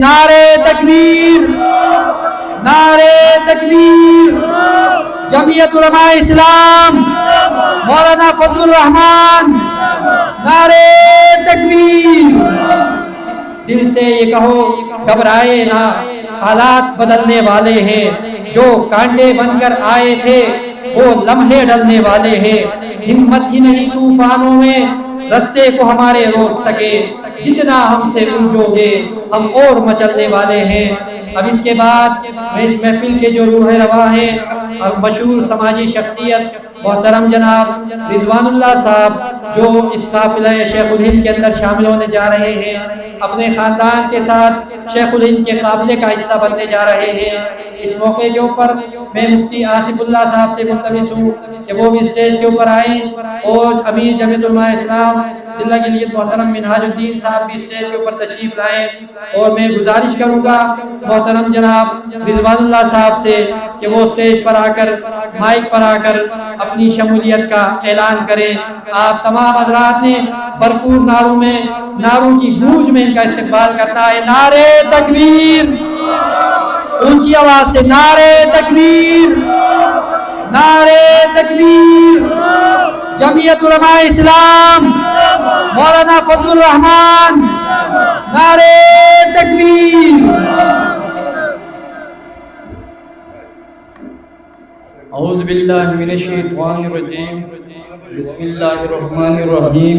نعرے تکبیر، نعرے تکبیر، جمعیت علماء اسلام، مولانا فضل الرحمان، نعرے تکبیر۔ دل سے یہ کہو گھبرائے نہ، حالات بدلنے والے ہیں، جو کانٹے بن کر آئے تھے وہ لمحے ڈلنے والے ہیں، ہمت ہی نہیں طوفانوں میں رستے کو ہمارے روک سکے، جتنا ہم سے الجھو گے ہم اور مچلنے والے ہیں۔ اب اس کے بعد میں اس محفل کے جو روح رواں ہیں اور مشہور سماجی شخصیت محترم جناب رضوان اللہ صاحب، جو اس قافلہ شیخ الہند کے اندر شامل ہونے جا رہے ہیں، اپنے خاندان کے ساتھ شیخ الہند کے قافلے کا حصہ بننے جا رہے ہیں، اس موقع کے اوپر میں مفتی آصف اللہ صاحب سے ملتمس ہوں کہ وہ بھی اسٹیج کے اوپر آئیں، اور امیر جمعیت علماء اسلام ضلع جلیت محترم منہاج الدین صاحب بھی اسٹیج کے اوپر تشریف لائیں، اور میں گزارش کروں گا محترم جناب رضوان اللہ صاحب سے کہ وہ اسٹیج پر آ کر مائک پر آ کر اپنی شمولیت کا اعلان کریں۔ آپ تمام حضرات نے بھرپور نعروں کی گونج میں ان کا استقبال کرنا ہے۔ نعرے تکبیر، اونچی آواز سے نعرے تکبیر، نعرے تکبیر، جمعیت علماء اسلام، مولانا فضل الرحمان، نعرے تکبیر۔ اعوذ باللہ من الشیطان الرجیم، بسم اللہ الرحمن الرحیم۔